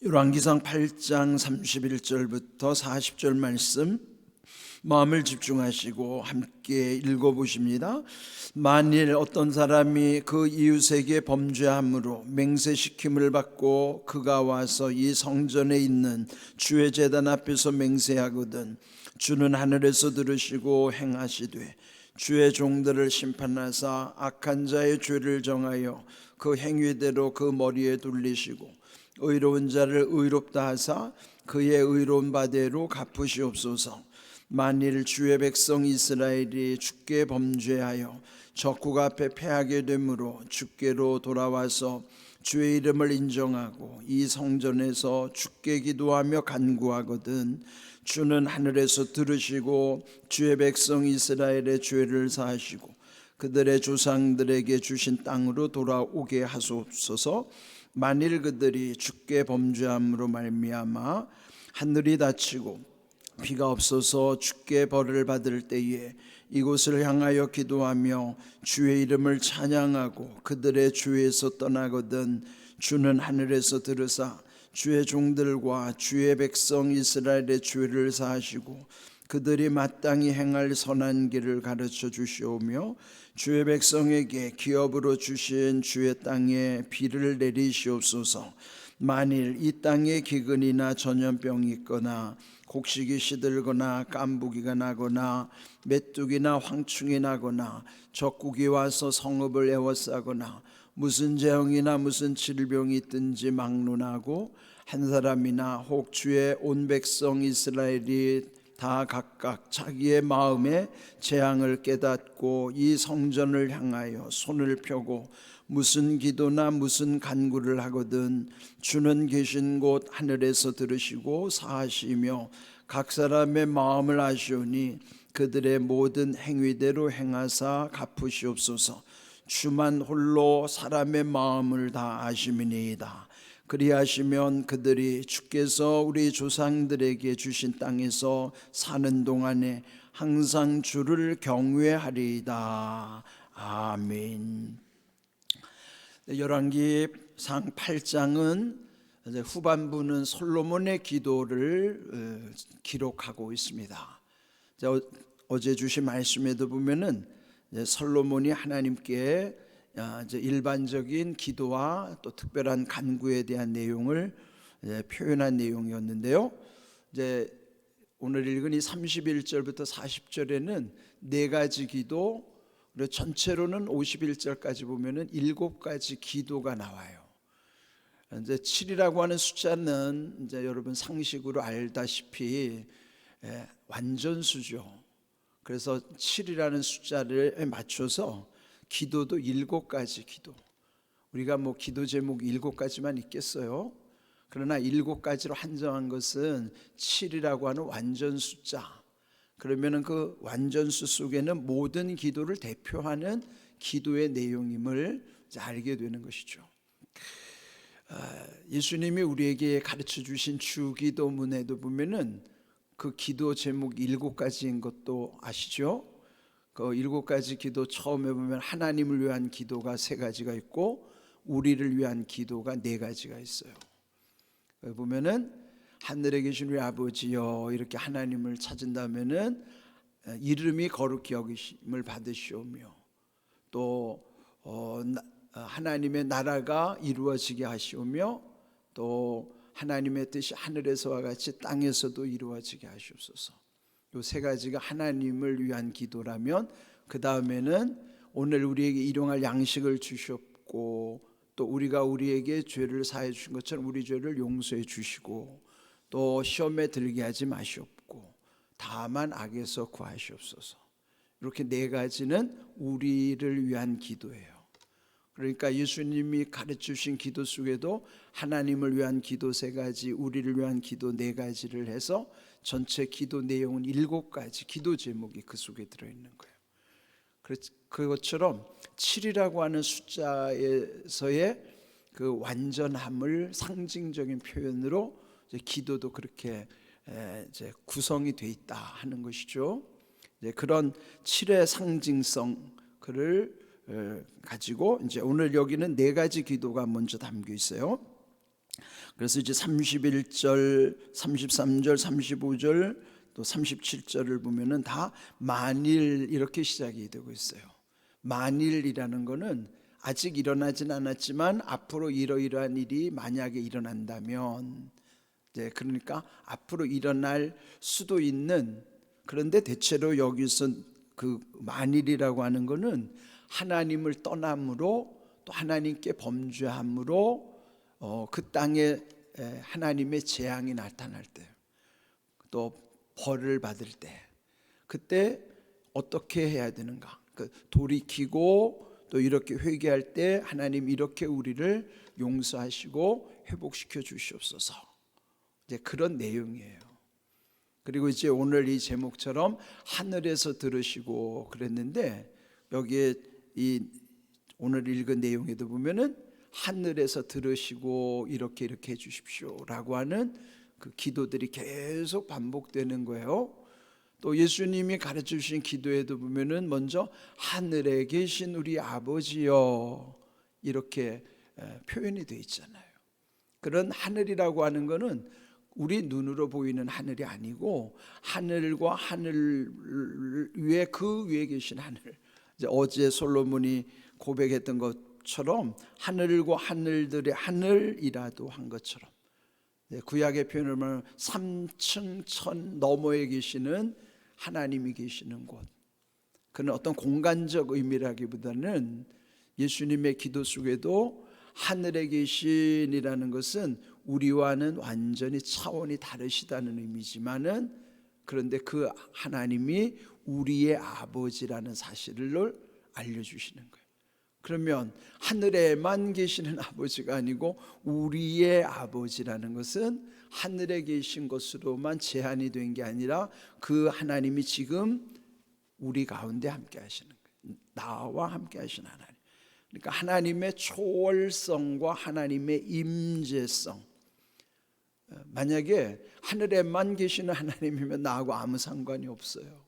열왕기상 8장 31절부터 40절 말씀 마음을 집중하시고 함께 읽어보십니다. 만일 어떤 사람이 그 이웃에게 범죄함으로 맹세시킴을 받고 그가 와서 이 성전에 있는 주의 제단 앞에서 맹세하거든 주는 하늘에서 들으시고 행하시되 주의 종들을 심판하사 악한 자의 죄를 정하여 그 행위대로 그 머리에 돌리시고 의로운 자를 의롭다 하사 그의 의로운 바대로 갚으시옵소서. 만일 주의 백성 이스라엘이 주께 범죄하여 적국 앞에 패하게 되므로 주께로 돌아와서 주의 이름을 인정하고 이 성전에서 주께 기도하며 간구하거든 주는 하늘에서 들으시고 주의 백성 이스라엘의 죄를 사하시고 그들의 조상들에게 주신 땅으로 돌아오게 하소서. 만일 그들이 주께 범죄함으로 말미암아 하늘이 닫히고 비가 없어서 주께 벌을 받을 때에 이곳을 향하여 기도하며 주의 이름을 찬양하고 그들의 죄에서 떠나거든 주는 하늘에서 들으사 주의 종들과 주의 백성 이스라엘의 죄를 사하시고 그들이 마땅히 행할 선한 길을 가르쳐 주시오며 주의 백성에게 기업으로 주신 주의 땅에 비를 내리시옵소서. 만일 이 땅에 기근이나 전염병이 있거나 곡식이 시들거나 깐부기가 나거나 메뚜기나 황충이 나거나 적국이 와서 성읍을 에워싸거나 무슨 재앙이나 무슨 질병이 있든지 막론하고 한 사람이나 혹 주의 온 백성 이스라엘이 다 각각 자기의 마음에 재앙을 깨닫고 이 성전을 향하여 손을 펴고 무슨 기도나 무슨 간구를 하거든 주는 계신 곳 하늘에서 들으시고 사하시며 각 사람의 마음을 아시오니 그들의 모든 행위대로 행하사 갚으시옵소서. 주만 홀로 사람의 마음을 다 아심이니이다. 그리하시면 그들이 주께서 우리 조상들에게 주신 땅에서 사는 동안에 항상 주를 경외하리이다. 아멘. 열왕기상 8장은 후반부는 솔로몬의 기도를 기록하고 있습니다. 어제 주신 말씀에도 보면은 솔로몬이 하나님께 일반적인 기도와 또 특별한 간구에 대한 내용을 표현한 내용이었는데요. 오늘 읽은 이 31절부터 40절에는 네 가지 기도, 그리고 전체로는 51절까지 보면은 7가지 기도가 나와요. 7이라고 하는 숫자는 여러분 상식으로 알다시피 완전수죠. 그래서 7이라는 숫자를 맞춰서 기도도 7가지 기도. 우리가 기도 제목 7가지만 있겠어요? 그러나 7가지로 한정한 것은 7이라고 하는 완전 숫자. 그러면은 그 완전수 속에는 모든 기도를 대표하는 기도의 내용임을 알게 되는 것이죠. 예수님이 우리에게 가르쳐 주신 주기도문에도 보면은 그 기도 제목 7가지인 것도 아시죠? 그 7가지 기도 처음에 보면 하나님을 위한 기도가 3가지가 있고 우리를 위한 기도가 4가지가 있어요. 보면은 하늘에 계신 우리 아버지여 이렇게 하나님을 찾은다면은 이름이 거룩히 여기심을 받으시오며 또 하나님의 나라가 이루어지게 하시오며 또 하나님의 뜻이 하늘에서와 같이 땅에서도 이루어지게 하시옵소서. 이 3가지가 하나님을 위한 기도라면 그 다음에는 오늘 우리에게 일용할 양식을 주셨고 또 우리가 우리에게 죄를 사해 주신 것처럼 우리 죄를 용서해 주시고 또 시험에 들게 하지 마시옵고 다만 악에서 구하시옵소서. 이렇게 4가지는 우리를 위한 기도예요. 그러니까 예수님이 가르치신 기도 속에도 하나님을 위한 기도 3가지, 우리를 위한 기도 4가지를 해서 전체 기도 내용은 7가지 기도 제목이 그 속에 들어있는 거예요. 그것처럼 7이라고 하는 숫자에서의 그 완전함을 상징적인 표현으로 기도도 그렇게 구성이 되어 있다 하는 것이죠. 그런 7의 상징성을 가지고 이제 오늘 여기는 4가지 기도가 먼저 담겨 있어요. 그래서 이제 31절, 33절, 35절 또 37절을 보면은 다 만일 이렇게 시작이 되고 있어요. 만일이라는 거는 아직 일어나진 않았지만 앞으로 이러이러한 일이 만약에 일어난다면, 이제 그러니까 앞으로 일어날 수도 있는, 그런데 대체로 여기서 그 만일이라고 하는 거는 하나님을 떠남으로 또 하나님께 범죄함으로 그 땅에 하나님의 재앙이 나타날 때, 또 벌을 받을 때, 그때 어떻게 해야 되는가? 돌이키고 또 이렇게 회개할 때 하나님 이렇게 우리를 용서하시고 회복시켜 주시옵소서. 이제 그런 내용이에요. 그리고 이제 오늘 이 제목처럼 하늘에서 들으시고 그랬는데, 여기에 이 오늘 읽은 내용에도 보면은 하늘에서 들으시고 이렇게 해 주십시오라고 하는 그 기도들이 계속 반복되는 거예요. 또 예수님이 가르쳐 주신 기도에도 보면은 먼저 하늘에 계신 우리 아버지여 이렇게 표현이 되어 있잖아요. 그런 하늘이라고 하는 거는 우리 눈으로 보이는 하늘이 아니고 하늘과 하늘 위에, 그 위에 계신 하늘, 이제 어제 솔로몬이 고백했던 것처럼 하늘과 하늘들의 하늘이라도 한 것처럼, 구약의 표현을 보면 3층 천 너머에 계시는 하나님이 계시는 곳, 그는 어떤 공간적 의미라기보다는 예수님의 기도 속에도 하늘에 계신이라는 것은 우리와는 완전히 차원이 다르시다는 의미지만은, 그런데 그 하나님이 우리의 아버지라는 사실을 알려주시는 거예요. 그러면 하늘에만 계시는 아버지가 아니고 우리의 아버지라는 것은 하늘에 계신 것으로만 제한이 된 게 아니라 그 하나님이 지금 우리 가운데 함께 하시는 거예요. 나와 함께 하시는 하나님. 그러니까 하나님의 초월성과 하나님의 임재성, 만약에 하늘에만 계시는 하나님이면 나하고 아무 상관이 없어요.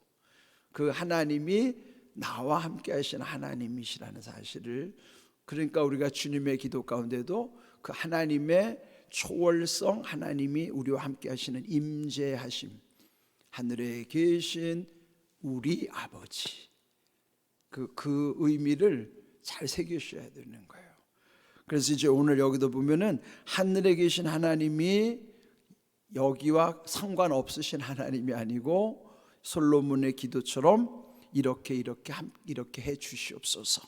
그 하나님이 나와 함께 하시는 하나님이시라는 사실을, 그러니까 우리가 주님의 기도 가운데도 그 하나님의 초월성, 하나님이 우리와 함께 하시는 임재하심, 하늘에 계신 우리 아버지, 그 의미를 잘 새기셔야 되는 거예요. 그래서 이제 오늘 여기도 보면은 하늘에 계신 하나님이 여기와 상관없으신 하나님이 아니고 솔로몬의 기도처럼 이렇게 해 주시옵소서,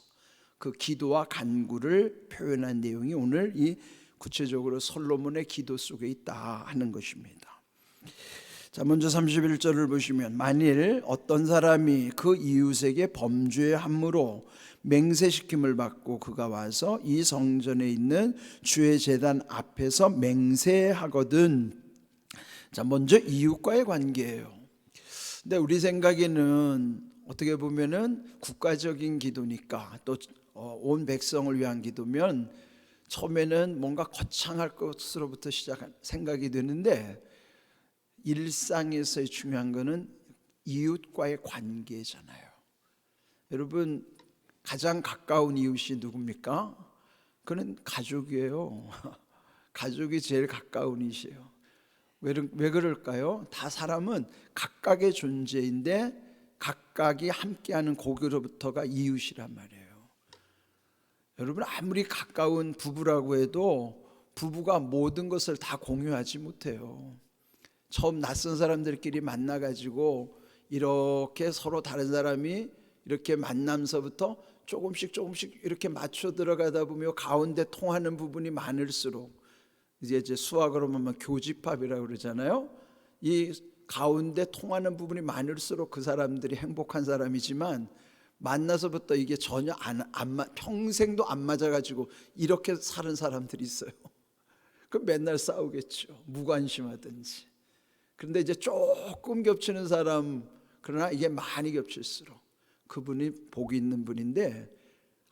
그 기도와 간구를 표현한 내용이 오늘 이 구체적으로 솔로몬의 기도 속에 있다 하는 것입니다. 자, 먼저 31절을 보시면, 만일 어떤 사람이 그 이웃에게 범죄함으로 맹세시킴을 받고 그가 와서 이 성전에 있는 주의 제단 앞에서 맹세하거든. 자, 먼저 이웃과의 관계예요. 근데 우리 생각에는 어떻게 보면은 국가적인 기도니까, 또 온 백성을 위한 기도면 처음에는 뭔가 거창할 것으로부터 시작한 생각이 되는데, 일상에서의 중요한 거는 이웃과의 관계잖아요. 여러분, 가장 가까운 이웃이 누굽니까? 그는 가족이에요. 가족이 제일 가까운 이웃이에요. 왜 그럴까요? 다 사람은 각각의 존재인데 각각이 함께하는 고교로부터가 이웃이란 말이에요. 여러분, 아무리 가까운 부부라고 해도 부부가 모든 것을 다 공유하지 못해요. 처음 낯선 사람들끼리 만나가지고 이렇게 서로 다른 사람이 이렇게 만남서부터 조금씩 이렇게 맞춰 들어가다 보면 가운데 통하는 부분이 많을수록, 이제 수학으로 보면 교집합이라고 그러잖아요. 이 가운데 통하는 부분이 많을수록 그 사람들이 행복한 사람이지만, 만나서부터 이게 전혀 평생도 안 맞아가지고 이렇게 사는 사람들이 있어요. 그럼 맨날 싸우겠죠, 무관심하든지. 그런데 이제 조금 겹치는 사람, 그러나 이게 많이 겹칠수록 그분이 복이 있는 분인데,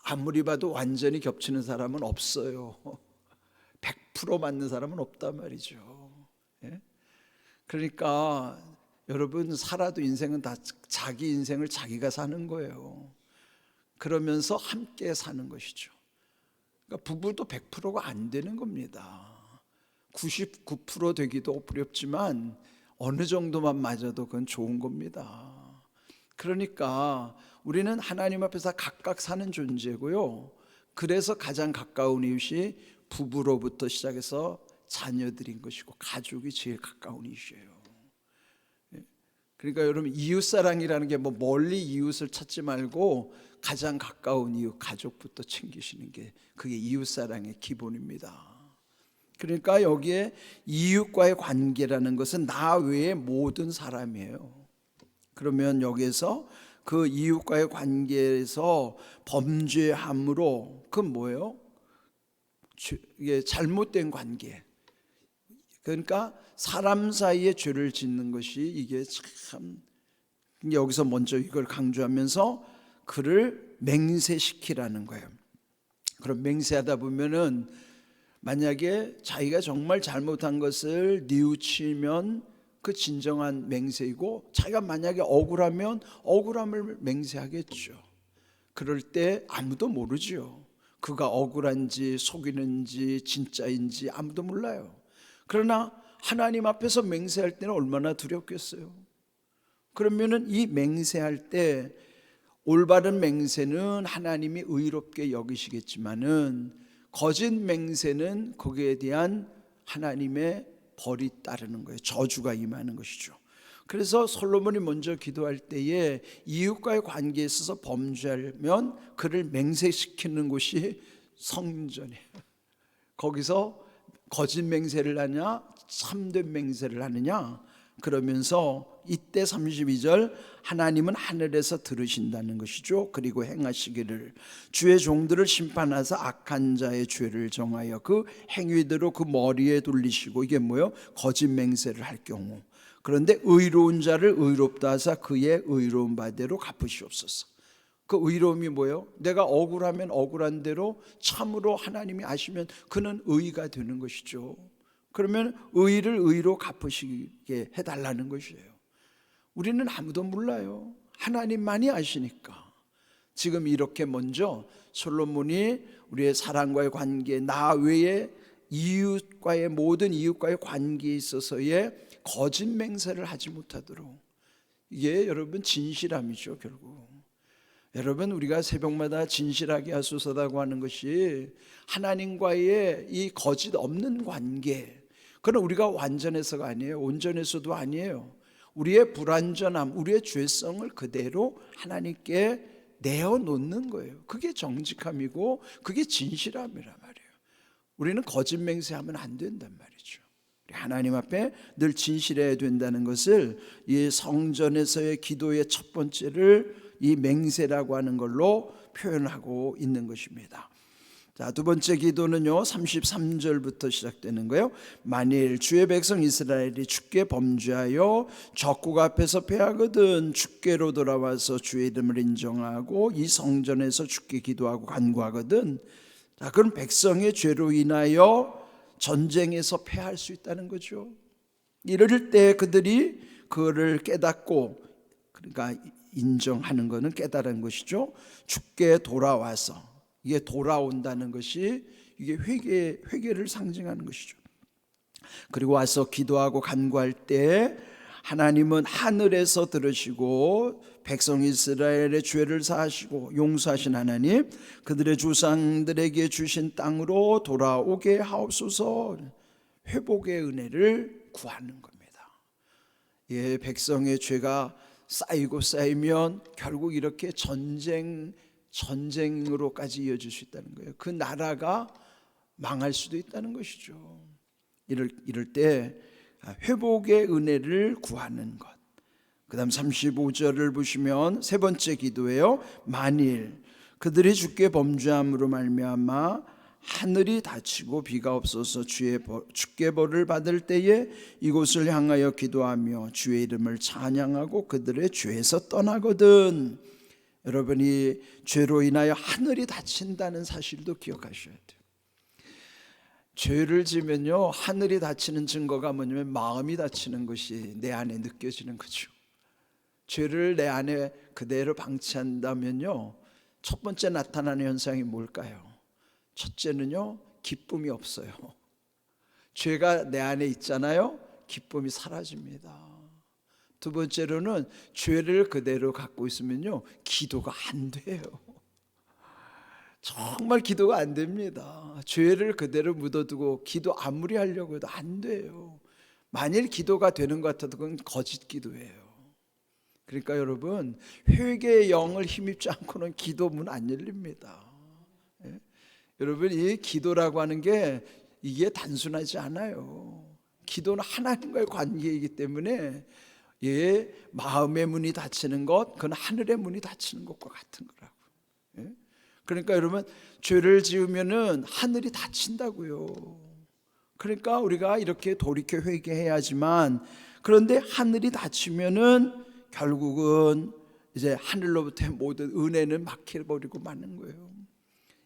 아무리 봐도 완전히 겹치는 사람은 없어요. 100% 맞는 사람은 없단 말이죠. 예? 그러니까 여러분, 살아도 인생은 다 자기 인생을 자기가 사는 거예요. 그러면서 함께 사는 것이죠. 그러니까 부부도 100%가 안 되는 겁니다. 99% 되기도 어렵지만 어느 정도만 맞아도 그건 좋은 겁니다. 그러니까 우리는 하나님 앞에서 각각 사는 존재고요. 그래서 가장 가까운 이웃이 부부로부터 시작해서 자녀들인 것이고 가족이 제일 가까운 이웃이에요. 그러니까 여러분, 이웃사랑이라는 게 뭐 멀리 이웃을 찾지 말고 가장 가까운 이웃, 가족부터 챙기시는 게 그게 이웃사랑의 기본입니다. 그러니까 여기에 이웃과의 관계라는 것은 나 외의 모든 사람이에요. 그러면 여기에서 그 이웃과의 관계에서 범죄함으로 그건 뭐예요? 이게 잘못된 관계. 그러니까 사람 사이에 죄를 짓는 것이 이게 참, 여기서 먼저 이걸 강조하면서 그를 맹세시키라는 거예요. 그럼 맹세하다 보면은 만약에 자기가 정말 잘못한 것을 뉘우치면 그 진정한 맹세이고, 자기가 만약에 억울하면 억울함을 맹세하겠죠. 그럴 때 아무도 모르죠. 그가 억울한지 속이는지 진짜인지 아무도 몰라요. 그러나 하나님 앞에서 맹세할 때는 얼마나 두렵겠어요. 그러면은 이 맹세할 때 올바른 맹세는 하나님이 의롭게 여기시겠지만은 거짓 맹세는 거기에 대한 하나님의 벌이 따르는 거예요. 저주가 임하는 것이죠. 그래서 솔로몬이 먼저 기도할 때에 이웃과의 관계에 있어서 범죄하면 그를 맹세시키는 곳이 성전이에요. 거기서 거짓 맹세를 하냐 참된 맹세를 하느냐, 그러면서 이때 32절 하나님은 하늘에서 들으신다는 것이죠. 그리고 행하시기를 주의 종들을 심판하사 악한 자의 죄를 정하여 그 행위대로 그 머리에 돌리시고, 이게 뭐예요? 거짓 맹세를 할 경우. 그런데 의로운 자를 의롭다 하사 그의 의로운 바대로 갚으시옵소서. 그 의로움이 뭐예요? 내가 억울하면 억울한 대로 참으로 하나님이 아시면 그는 의가 되는 것이죠. 그러면 의를 의로 갚으시게 해달라는 것이에요. 우리는 아무도 몰라요. 하나님만이 아시니까. 지금 이렇게 먼저 솔로몬이 우리의 사랑과의 관계, 나 외에 이웃과의 모든 이웃과의 관계에 있어서의 거짓 맹세를 하지 못하도록, 이게 여러분 진실함이죠. 결국 여러분, 우리가 새벽마다 진실하게 하소서라고 하는 것이 하나님과의 이 거짓 없는 관계, 그건 우리가 완전해서가 아니에요. 온전해서도 아니에요. 우리의 불완전함, 우리의 죄성을 그대로 하나님께 내어놓는 거예요. 그게 정직함이고 그게 진실함이란 말이에요. 우리는 거짓 맹세하면 안 된단 말이죠. 하나님 앞에 늘 진실해야 된다는 것을 이 성전에서의 기도의 첫 번째를 이 맹세라고 하는 걸로 표현하고 있는 것입니다. 자, 두 번째 기도는요 33절부터 시작되는 거예요. 만일 주의 백성 이스라엘이 주께 범죄하여 적국 앞에서 패하거든 주께로 돌아와서 주의 이름을 인정하고 이 성전에서 주께 기도하고 간구하거든, 자, 그럼 백성의 죄로 인하여 전쟁에서 패할 수 있다는 거죠. 이럴 때 그들이 그거를 깨닫고, 그러니까 인정하는 것은 깨달은 것이죠. 주께 돌아와서, 이게 돌아온다는 것이 이게 회개를 상징하는 것이죠. 그리고 와서 기도하고 간구할 때 하나님은 하늘에서 들으시고 백성 이스라엘의 죄를 사하시고 용서하신 하나님, 그들의 조상들에게 주신 땅으로 돌아오게 하옵소서. 회복의 은혜를 구하는 겁니다. 예, 백성의 죄가 쌓이고 쌓이면 결국 이렇게 전쟁으로까지 이어질 수 있다는 거예요. 그 나라가 망할 수도 있다는 것이죠. 이럴 때 회복의 은혜를 구하는 것. 그 다음 35절을 보시면 세 번째 기도예요. 만일 그들이 주께 범죄함으로 말미암아 하늘이 닫히고 비가 없어서 주께 벌을 받을 때에 이곳을 향하여 기도하며 주의 이름을 찬양하고 그들의 죄에서 떠나거든. 여러분이 죄로 인하여 하늘이 닫힌다는 사실도 기억하셔야 돼요. 죄를 지면요 하늘이 닫히는 증거가 뭐냐면 마음이 닫히는 것이 내 안에 느껴지는 거죠. 죄를 내 안에 그대로 방치한다면요 첫 번째 나타나는 현상이 뭘까요? 첫째는요 기쁨이 없어요. 죄가 내 안에 있잖아요. 기쁨이 사라집니다. 두 번째로는 죄를 그대로 갖고 있으면요, 기도가 안 돼요. 정말 기도가 안 됩니다. 죄를 그대로 묻어두고 기도 아무리 하려고 해도 안 돼요. 만일 기도가 되는 것 같아도 그건 거짓 기도예요. 그러니까 여러분, 회개의 영을 힘입지 않고는 기도 문 안 열립니다. 예? 여러분, 이 기도라고 하는 게 이게 단순하지 않아요. 기도는 하나님과의 관계이기 때문에 마음의 문이 닫히는 것, 그건 하늘의 문이 닫히는 것과 같은 거라고. 예? 그러니까 여러분, 죄를 지으면은 하늘이 닫힌다고요. 그러니까 우리가 이렇게 돌이켜 회개해야지만, 그런데 하늘이 닫히면은 결국은 이제 하늘로부터 모든 은혜는 막혀버리고 마는 거예요.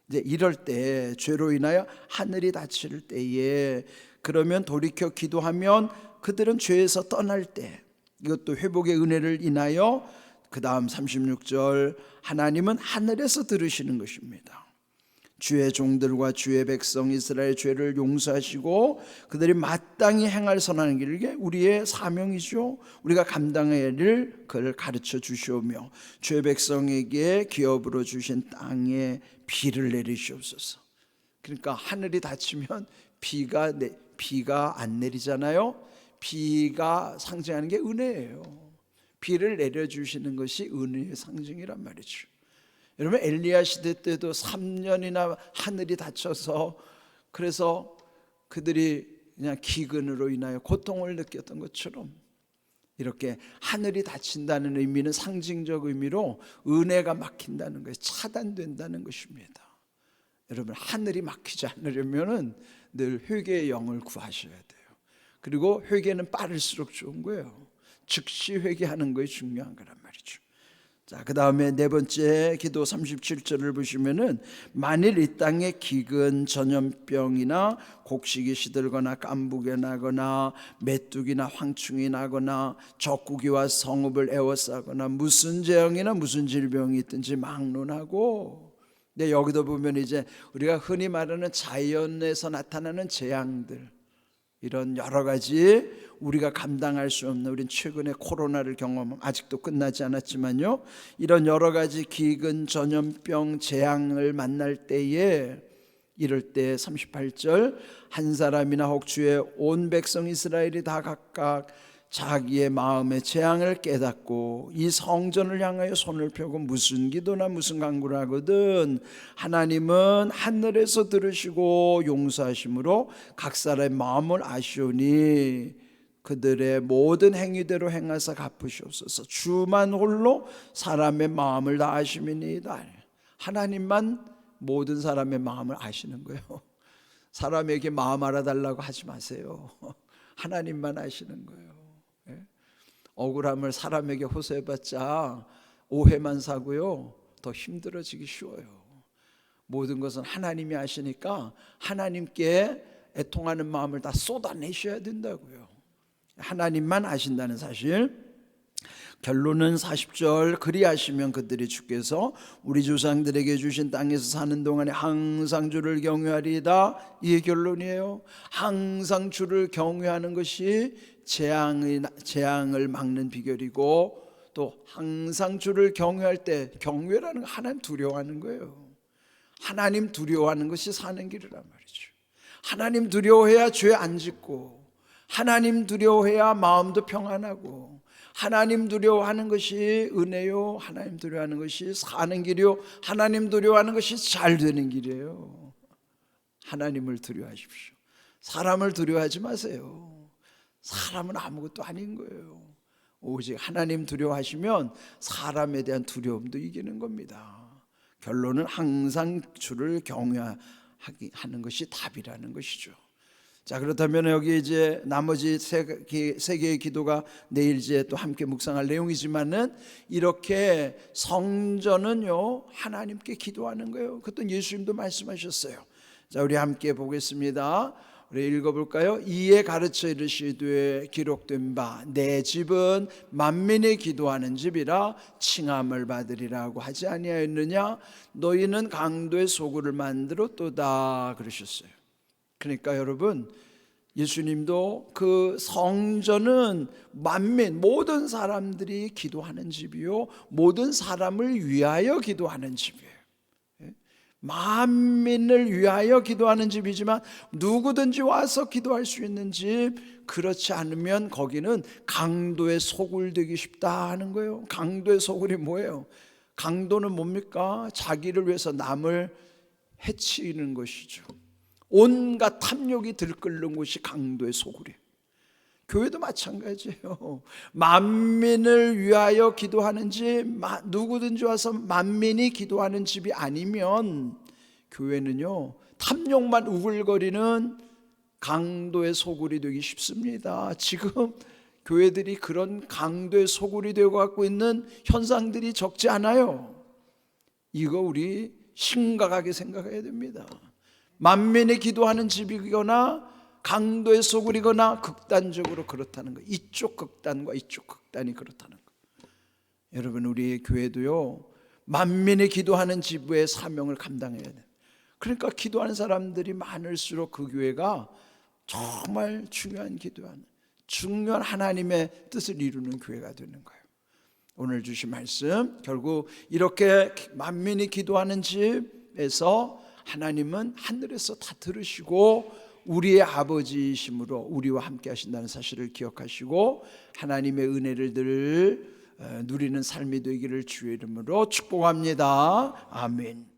이제 이럴 때, 죄로 인하여 하늘이 닫힐 때에, 그러면 돌이켜 기도하면 그들은 죄에서 떠날 때, 이것도 회복의 은혜를 인하여, 그 다음 36절, 하나님은 하늘에서 들으시는 것입니다. 주의 종들과 주의 백성 이스라엘 죄를 용서하시고 그들이 마땅히 행할 선한 길을, 이게 우리의 사명이죠. 우리가 감당해야 할 그를 가르쳐 주시오며 주의 백성에게 기업으로 주신 땅에 비를 내리시옵소서. 그러니까 하늘이 닫히면 비가 안 내리잖아요. 비가 상징하는 게 은혜예요. 비를 내려주시는 것이 은혜의 상징이란 말이죠. 여러분, 엘리야 시대 때도 3년이나 하늘이 닫혀서, 그래서 그들이 그냥 기근으로 인하여 고통을 느꼈던 것처럼, 이렇게 하늘이 닫힌다는 의미는 상징적 의미로 은혜가 막힌다는 것이, 차단된다는 것입니다. 여러분, 하늘이 막히지 않으려면 늘 회개의 영을 구하셔야 돼요. 그리고 회개는 빠를수록 좋은 거예요. 즉시 회개하는 것이 중요한 거란 말이죠. 자, 그 다음에 네 번째 기도 37절을 보시면은, 만일 이 땅에 기근, 전염병이나 곡식이 시들거나 깐부게 나거나 메뚜기나 황충이 나거나 적구기와 성읍을 에워싸거나 무슨 재앙이나 무슨 질병이 있든지 막론하고. 근데 여기도 보면 이제 우리가 흔히 말하는 자연에서 나타나는 재앙들, 이런 여러 가지 우리가 감당할 수 없는, 우린 최근에 코로나를 경험하면 아직도 끝나지 않았지만요, 이런 여러 가지 기근, 전염병, 재앙을 만날 때에, 이럴 때 38절, 한 사람이나 혹 주의 온 백성 이스라엘이 다 각각 자기의 마음의 재앙을 깨닫고 이 성전을 향하여 손을 펴고 무슨 기도나 무슨 간구를 하거든 하나님은 하늘에서 들으시고 용서하심으로 각 사람의 마음을 아시오니 그들의 모든 행위대로 행하사 갚으시옵소서. 주만 홀로 사람의 마음을 다 아심이니이다. 하나님만 모든 사람의 마음을 아시는 거예요. 사람에게 마음 알아달라고 하지 마세요. 하나님만 아시는 거예요. 억울함을 사람에게 호소해봤자 오해만 사고요, 더 힘들어지기 쉬워요. 모든 것은 하나님이 아시니까 하나님께 애통하는 마음을 다 쏟아내셔야 된다고요. 하나님만 아신다는 사실. 결론은 40절, 그리하시면 그들이 주께서 우리 조상들에게 주신 땅에서 사는 동안에 항상 주를 경외하리이다. 이게 결론이에요. 항상 주를 경외하는 것이 재앙을 막는 비결이고, 또 항상 주를 경외할 때, 경외라는 건 하나님 두려워하는 거예요. 하나님 두려워하는 것이 사는 길이란 말이죠. 하나님 두려워해야 죄 안 짓고, 하나님 두려워해야 마음도 평안하고, 하나님 두려워하는 것이 은혜요, 하나님 두려워하는 것이 사는 길이요, 하나님 두려워하는 것이 잘 되는 길이에요. 하나님을 두려워하십시오. 사람을 두려워하지 마세요. 사람은 아무것도 아닌 거예요. 오직 하나님 두려워하시면 사람에 대한 두려움도 이기는 겁니다. 결론은 항상 주를 경외하는 것이 답이라는 것이죠. 자, 그렇다면 여기 이제 나머지 세 개의 기도가 내일 이제 또 함께 묵상할 내용이지만은, 이렇게 성전은요 하나님께 기도하는 거예요. 그것도 예수님도 말씀하셨어요. 자, 우리 함께 보겠습니다. 우리 읽어볼까요? 이에 가르쳐 이르시되 기록된 바 내 집은 만민이 기도하는 집이라 칭함을 받으리라고 하지 아니하였느냐? 너희는 강도의 소굴을 만들었도다 그러셨어요. 그러니까 여러분, 예수님도 그 성전은 만민 모든 사람들이 기도하는 집이요 모든 사람을 위하여 기도하는 집이에요. 만민을 위하여 기도하는 집이지만 누구든지 와서 기도할 수 있는 집, 그렇지 않으면 거기는 강도의 소굴 되기 쉽다 하는 거예요. 강도의 소굴이 뭐예요? 강도는 뭡니까? 자기를 위해서 남을 해치는 것이죠. 온갖 탐욕이 들끓는 곳이 강도의 소굴이에요. 교회도 마찬가지예요. 만민을 위하여 기도하는 집, 누구든지 와서 만민이 기도하는 집이 아니면 교회는요 탐욕만 우글거리는 강도의 소굴이 되기 쉽습니다. 지금 교회들이 그런 강도의 소굴이 되어 갖고 있는 현상들이 적지 않아요. 이거 우리 심각하게 생각해야 됩니다. 만민이 기도하는 집이거나 강도의 소굴이거나 극단적으로 그렇다는 거. 이쪽 극단과 이쪽 극단이 그렇다는 거. 여러분, 우리 교회도요 만민이 기도하는 집의 사명을 감당해야 돼요. 그러니까 기도하는 사람들이 많을수록 그 교회가 정말 중요한 하나님의 뜻을 이루는 교회가 되는 거예요. 오늘 주신 말씀, 결국 이렇게 만민이 기도하는 집에서 하나님은 하늘에서 다 들으시고 우리의 아버지이심으로 우리와 함께 하신다는 사실을 기억하시고 하나님의 은혜를 늘 누리는 삶이 되기를 주의 이름으로 축복합니다. 아멘.